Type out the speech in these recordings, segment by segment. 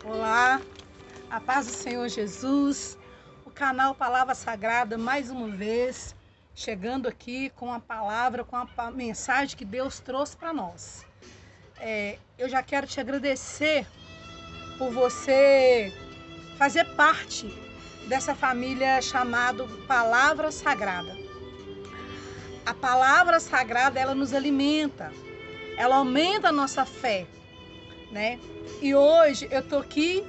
Olá, a paz do Senhor Jesus, o canal Palavra Sagrada mais uma vez, chegando aqui com a palavra, com a mensagem que Deus trouxe para nós. Eu já quero te agradecer por você fazer parte dessa família chamada Palavra Sagrada. A Palavra Sagrada, ela nos alimenta, ela aumenta a nossa fé, né? E hoje eu tô aqui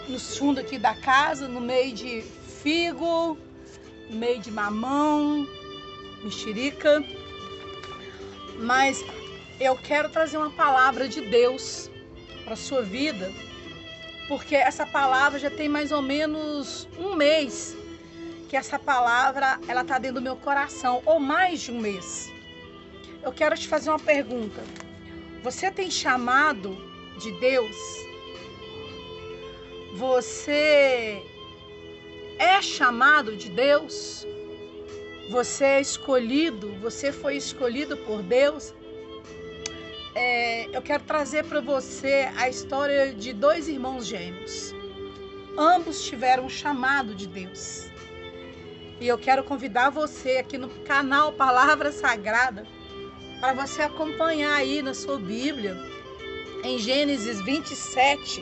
no fundo aqui da casa, no meio de figo, no meio de mamão, mexerica, mas eu quero trazer uma palavra de Deus para sua vida, porque essa palavra já tem mais ou menos um mês que essa palavra ela tá dentro do meu coração, ou mais de um mês. Eu quero te fazer uma pergunta. Você tem chamado de Deus? Você é chamado de Deus? Você é escolhido? Você foi escolhido por Deus? Eu quero trazer para você a história de dois irmãos gêmeos. Ambos tiveram um chamado de Deus. E eu quero convidar você aqui no canal Palavra Sagrada para você acompanhar aí na sua Bíblia, em Gênesis 27,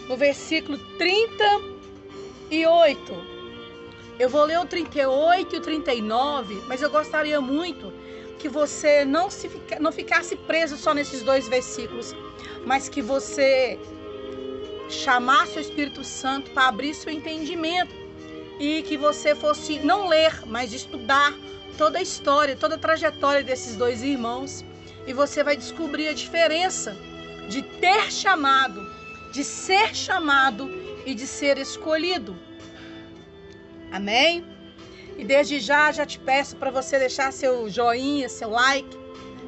no versículo 38. Eu vou ler o 38 e o 39, mas eu gostaria muito que você não ficasse preso só nesses dois versículos, mas que você chamasse o Espírito Santo para abrir seu entendimento e que você fosse não ler, mas estudar toda a história, toda a trajetória desses dois irmãos, e você vai descobrir a diferença de ter chamado, de ser chamado e de ser escolhido. Amém? E desde já te peço para você deixar seu joinha, seu like,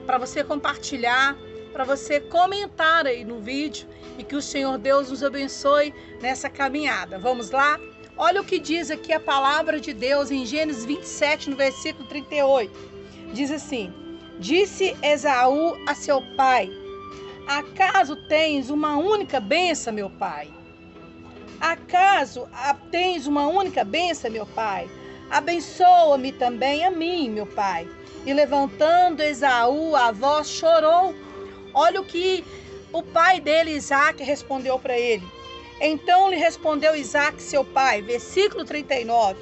para você compartilhar, para você comentar aí no vídeo, e que o Senhor Deus nos abençoe nessa caminhada. Vamos lá? Olha o que diz aqui a palavra de Deus em Gênesis 27, no versículo 38. Diz assim: Disse Esaú a seu pai: Acaso tens uma única bênção, meu pai? Acaso tens uma única bênção, meu pai? Abençoa-me também a mim, meu pai. E levantando Esaú a voz, chorou. Olha o que o pai dele, Isaque, respondeu para ele. Então lhe respondeu Isaque, seu pai, versículo 39,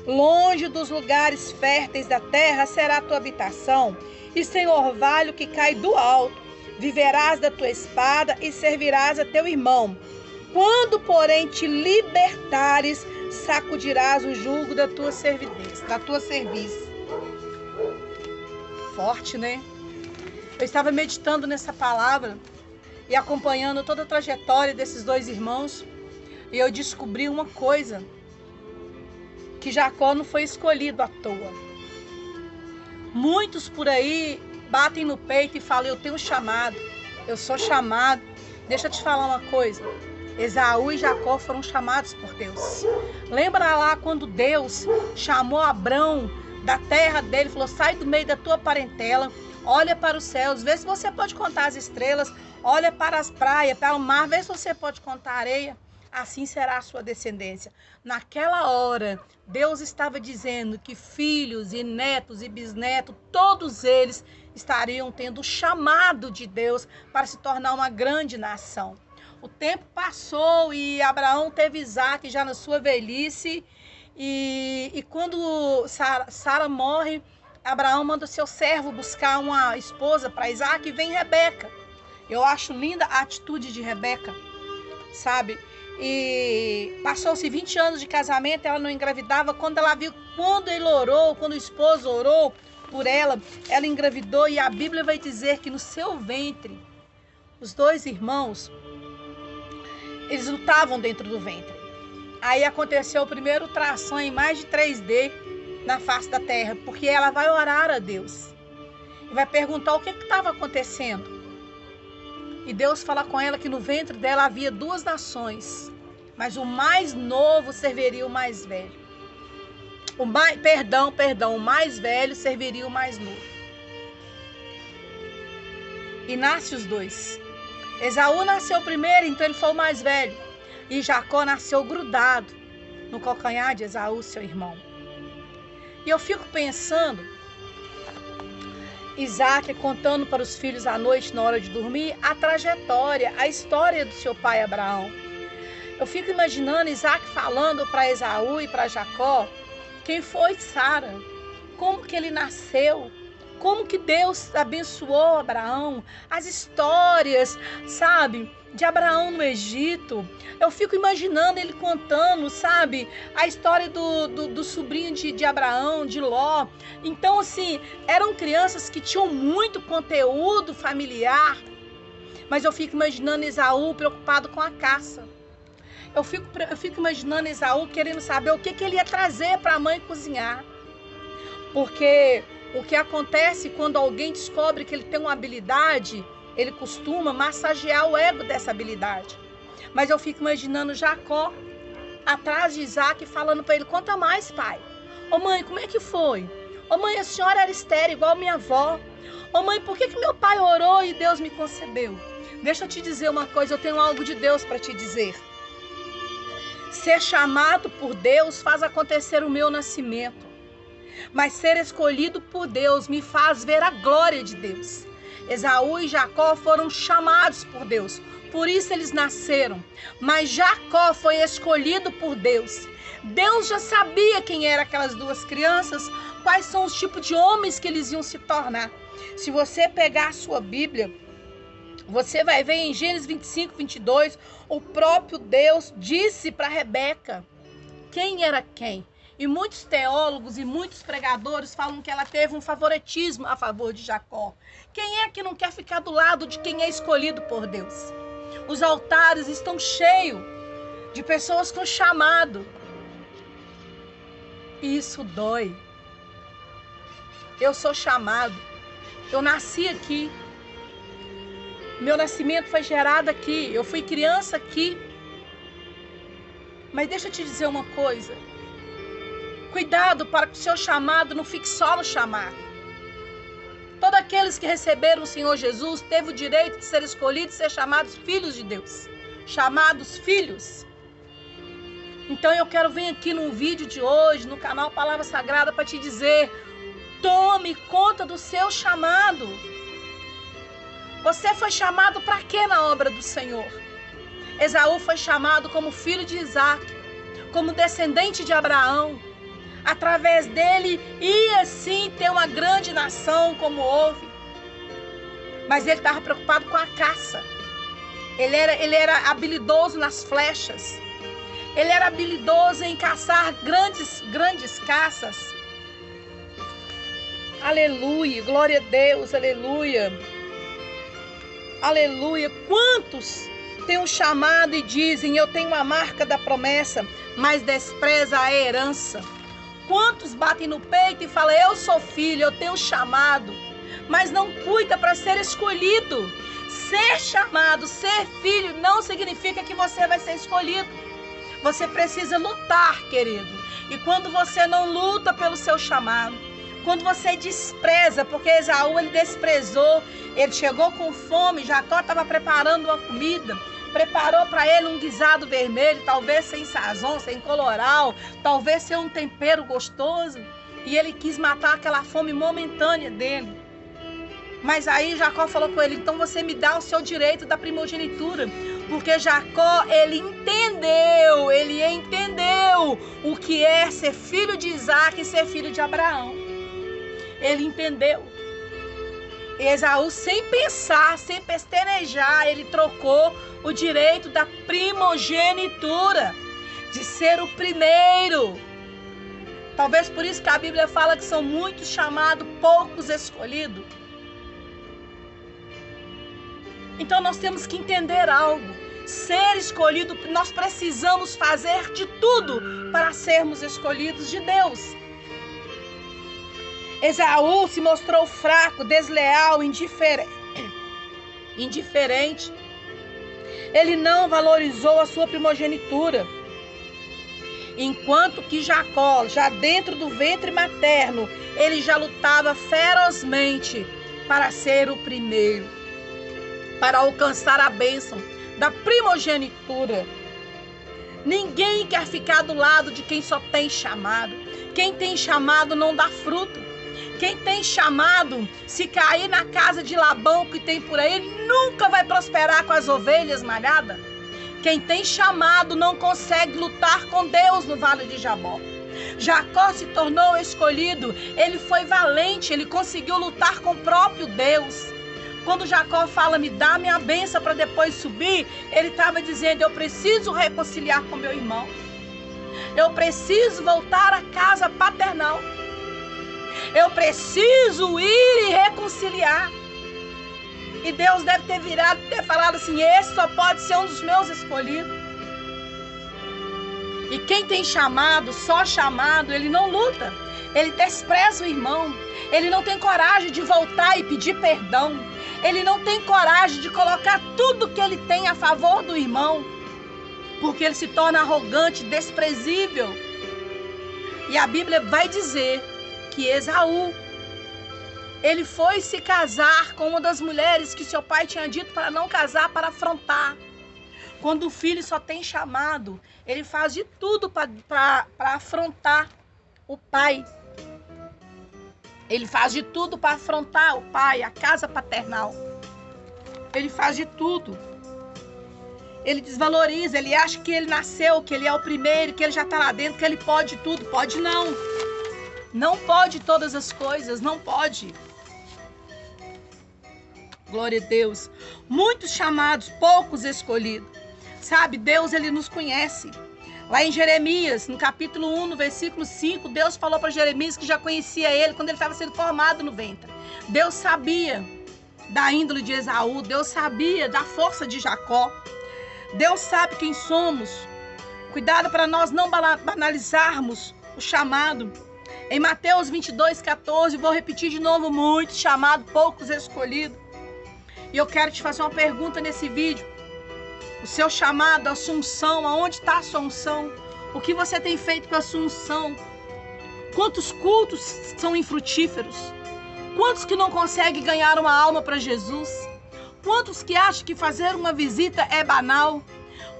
longe dos lugares férteis da terra será a tua habitação, e sem orvalho que cai do alto. Viverás da tua espada e servirás a teu irmão. Quando, porém, te libertares, sacudirás o jugo da tua serviço. Forte, né? Eu estava meditando nessa palavra e acompanhando toda a trajetória desses dois irmãos, e eu descobri uma coisa, que Jacó não foi escolhido à toa. Muitos por aí batem no peito e falam: eu tenho chamado, eu sou chamado. Deixa eu te falar uma coisa, Esaú e Jacó foram chamados por Deus. Lembra lá quando Deus chamou Abrão da terra dele, falou: sai do meio da tua parentela, olha para os céus, vê se você pode contar as estrelas, olha para as praias, para o mar, vê se você pode contar a areia. Assim será a sua descendência. Naquela hora, Deus estava dizendo que filhos e netos e bisnetos, todos eles estariam tendo o chamado de Deus para se tornar uma grande nação. O tempo passou e Abraão teve Isaque já na sua velhice, e quando Sara morre, Abraão manda o seu servo buscar uma esposa para Isaque, e vem Rebeca. Eu acho linda a atitude de Rebeca, sabe? E passou-se 20 anos de casamento, ela não engravidava. Quando ela viu, quando ele orou, quando o esposo orou por ela, ela engravidou. E a Bíblia vai dizer que no seu ventre, os dois irmãos, eles lutavam dentro do ventre. Aí aconteceu o primeiro tração em mais de 3D na face da terra, porque ela vai orar a Deus e vai perguntar o que estava acontecendo. E Deus fala com ela que no ventre dela havia duas nações, mas o mais novo serviria o mais velho. O mais velho serviria o mais novo. E nasce os dois. Esaú nasceu primeiro, então ele foi o mais velho. E Jacó nasceu grudado no calcanhar de Esaú, seu irmão. E eu fico pensando, Isaac contando para os filhos à noite, na hora de dormir, a trajetória, a história do seu pai Abraão. Eu fico imaginando Isaac falando para Esaú e para Jacó quem foi Sara, como que ele nasceu, como que Deus abençoou Abraão, as histórias, sabe, de Abraão no Egito. Eu fico imaginando ele contando, sabe, a história do sobrinho de Abraão, de Ló. Então, assim, eram crianças que tinham muito conteúdo familiar, mas eu fico imaginando Esaú preocupado com a caça. Eu fico imaginando Esaú querendo saber o que ele ia trazer para a mãe cozinhar. Porque o que acontece quando alguém descobre que ele tem uma habilidade, ele costuma massagear o ego dessa habilidade. Mas eu fico imaginando Jacó atrás de Isaac falando para ele: conta mais, pai. Ô mãe, como é que foi? Ô mãe, a senhora era estéril igual minha avó. Ô mãe, por que meu pai orou e Deus me concebeu? Deixa eu te dizer uma coisa, eu tenho algo de Deus para te dizer. Ser chamado por Deus faz acontecer o meu nascimento. Mas ser escolhido por Deus me faz ver a glória de Deus. Esaú e Jacó foram chamados por Deus, por isso eles nasceram. Mas Jacó foi escolhido por Deus. Deus já sabia quem eram aquelas duas crianças, quais são os tipos de homens que eles iam se tornar. Se você pegar a sua Bíblia, você vai ver em Gênesis 25, 22, o próprio Deus disse para Rebeca quem era quem. E muitos teólogos e muitos pregadores falam que ela teve um favoritismo a favor de Jacó. Quem é que não quer ficar do lado de quem é escolhido por Deus? Os altares estão cheios de pessoas com chamado. E isso dói. Eu sou chamado. Eu nasci aqui. Meu nascimento foi gerado aqui. Eu fui criança aqui. Mas deixa eu te dizer uma coisa. Cuidado para que o seu chamado não fique só no chamado. Todos aqueles que receberam o Senhor Jesus teve o direito de ser escolhidos e ser chamados filhos de Deus. Chamados filhos. Então eu quero vir aqui num vídeo de hoje, no canal Palavra Sagrada, para te dizer: tome conta do seu chamado. Você foi chamado para quê na obra do Senhor? Esaú foi chamado como filho de Isaac, como descendente de Abraão. Através dele ia sim ter uma grande nação como houve. Mas ele estava preocupado com a caça. Ele era habilidoso nas flechas. Ele era habilidoso em caçar grandes caças. Aleluia, glória a Deus, aleluia. Aleluia. Quantos têm um chamado e dizem: eu tenho a marca da promessa, mas despreza a herança? Quantos batem no peito e falam: eu sou filho, eu tenho um chamado, mas não cuida para ser escolhido? Ser chamado, ser filho, não significa que você vai ser escolhido. Você precisa lutar, querido. E quando você não luta pelo seu chamado, quando você despreza, porque Esaú ele desprezou, ele chegou com fome, Jacó estava preparando uma comida, preparou para ele um guisado vermelho, talvez sem sazon, sem coloral, talvez sem um tempero gostoso, e ele quis matar aquela fome momentânea dele. Mas aí Jacó falou com ele: então você me dá o seu direito da primogenitura, porque Jacó, ele entendeu o que é ser filho de Isaac e ser filho de Abraão. Ele entendeu. Esaú, sem pensar, sem pestanejar, ele trocou o direito da primogenitura, de ser o primeiro. Talvez por isso que a Bíblia fala que são muitos chamados, poucos escolhidos. Então nós temos que entender algo. Ser escolhido, nós precisamos fazer de tudo para sermos escolhidos de Deus. Esaú se mostrou fraco, desleal, indiferente. Ele não valorizou a sua primogenitura. Enquanto que Jacó, já dentro do ventre materno, ele já lutava ferozmente para ser o primeiro, para alcançar a bênção da primogenitura. Ninguém quer ficar do lado de quem só tem chamado. Quem tem chamado não dá fruto. Quem tem chamado, se cair na casa de Labão que tem por aí, nunca vai prosperar com as ovelhas malhadas. Quem tem chamado não consegue lutar com Deus no vale de Jabó. Jacó se tornou escolhido, ele foi valente, ele conseguiu lutar com o próprio Deus. Quando Jacó fala, me dá minha bênção para depois subir, ele estava dizendo, eu preciso reconciliar com meu irmão. Eu preciso voltar à casa paternal. Eu preciso ir e reconciliar. E Deus deve ter virado e ter falado assim, esse só pode ser um dos meus escolhidos. E quem tem chamado, só chamado, ele não luta. Ele despreza o irmão. Ele não tem coragem de voltar e pedir perdão. Ele não tem coragem de colocar tudo que ele tem a favor do irmão. Porque ele se torna arrogante, desprezível. E a Bíblia vai dizer que Esaú, ele foi se casar com uma das mulheres que seu pai tinha dito para não casar, para afrontar. Quando o filho só tem chamado, ele faz de tudo para afrontar o pai. Ele faz de tudo para afrontar o pai, a casa paternal. Ele faz de tudo. Ele desvaloriza, ele acha que ele nasceu, que ele é o primeiro, que ele já está lá dentro, que ele pode tudo. Pode não. Não pode todas as coisas, não pode. Glória a Deus. Muitos chamados, poucos escolhidos. Sabe, Deus, ele nos conhece. Lá em Jeremias, no capítulo 1, no versículo 5, Deus falou para Jeremias que já conhecia ele quando ele estava sendo formado no ventre. Deus sabia da índole de Esaú, Deus sabia da força de Jacó. Deus sabe quem somos. Cuidado para nós não banalizarmos o chamado. Em Mateus 22, 14, vou repetir de novo, muitos chamados, poucos escolhidos. E eu quero te fazer uma pergunta nesse vídeo. O seu chamado, a sua unção, aonde está a sua unção? O que você tem feito com a sua unção? Quantos cultos são infrutíferos? Quantos que não conseguem ganhar uma alma para Jesus? Quantos que acham que fazer uma visita é banal?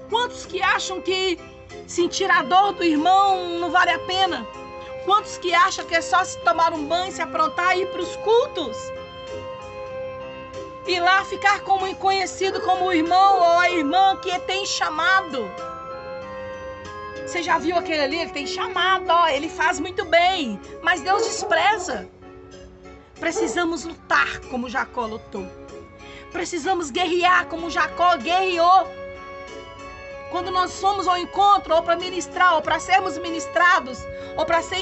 Quantos que acham que sentir a dor do irmão não vale a pena? Quantos que acham que é só se tomar um banho, se aprontar e ir para os cultos? E lá ficar como conhecido como o irmão ou a irmã que tem chamado. Você já viu aquele ali? Ele tem chamado, ó, ele faz muito bem. Mas Deus despreza. Precisamos lutar como Jacó lutou. Precisamos guerrear como Jacó guerreou. Quando nós somos ao encontro, ou para ministrar, ou para sermos ministrados, ou para ser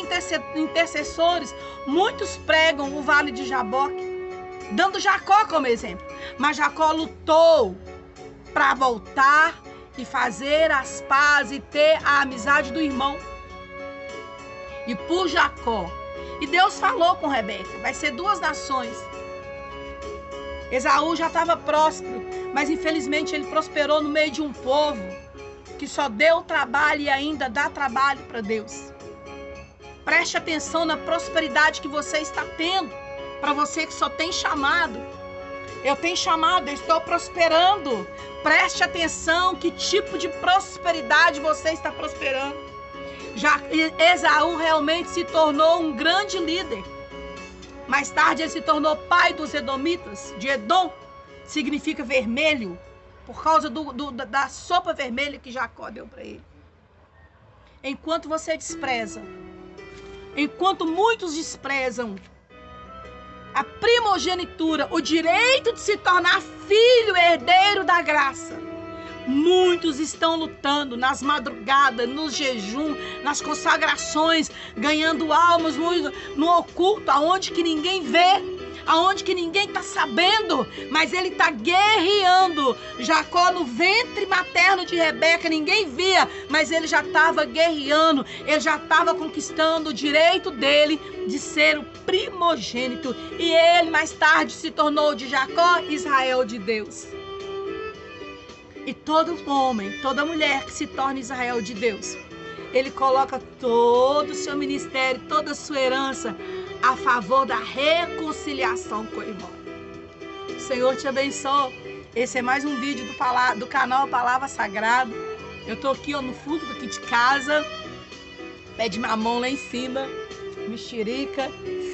intercessores, muitos pregam o vale de Jaboque, dando Jacó como exemplo. Mas Jacó lutou para voltar e fazer as pazes e ter a amizade do irmão. E por Jacó. E Deus falou com Rebeca, vai ser 2 nações. Esaú já estava próspero, mas infelizmente ele prosperou no meio de um povo que só deu trabalho e ainda dá trabalho para Deus. Preste atenção na prosperidade que você está tendo. Para você que só tem chamado. Eu tenho chamado, eu estou prosperando. Preste atenção que tipo de prosperidade você está prosperando. Já Esaú realmente se tornou um grande líder. Mais tarde ele se tornou pai dos edomitas. De Edom significa vermelho, por causa da sopa vermelha que Jacó deu para ele. Enquanto você despreza, enquanto muitos desprezam a primogenitura, o direito de se tornar filho herdeiro da graça, muitos estão lutando nas madrugadas, no jejum, nas consagrações, ganhando almas no oculto, aonde que ninguém vê, aonde que ninguém está sabendo, mas ele está guerreando. Jacó no ventre materno de Rebeca, ninguém via, mas ele já estava guerreando, ele já estava conquistando o direito dele de ser o primogênito, e ele mais tarde se tornou de Jacó Israel de Deus. E todo homem, toda mulher que se torna Israel de Deus, ele coloca todo o seu ministério, toda a sua herança a favor da reconciliação com o irmão. O Senhor te abençoe. Esse é mais um vídeo do canal Palavra Sagrada. Eu tô aqui, ó, no fundo daqui de casa, pé de mamão lá em cima, mexerica,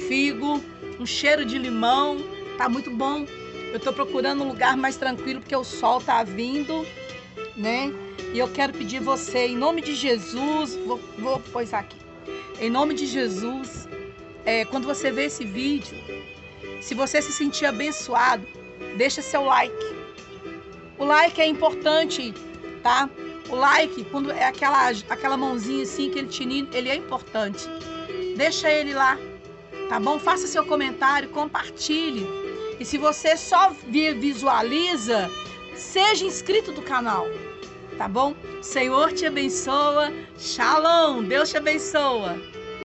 figo, um cheiro de limão, tá muito bom. Eu tô procurando um lugar mais tranquilo porque o sol tá vindo, né? E eu quero pedir você, em nome de Jesus, vou pôr aqui. Em nome de Jesus, quando você vê esse vídeo, se você se sentir abençoado, deixa seu like. O like é importante, tá? O like, quando é aquela mãozinha assim, aquele tininho, ele é importante. Deixa ele lá, tá bom? Faça seu comentário, compartilhe. E se você só visualiza, seja inscrito do canal, tá bom? Senhor te abençoa. Shalom, Deus te abençoa.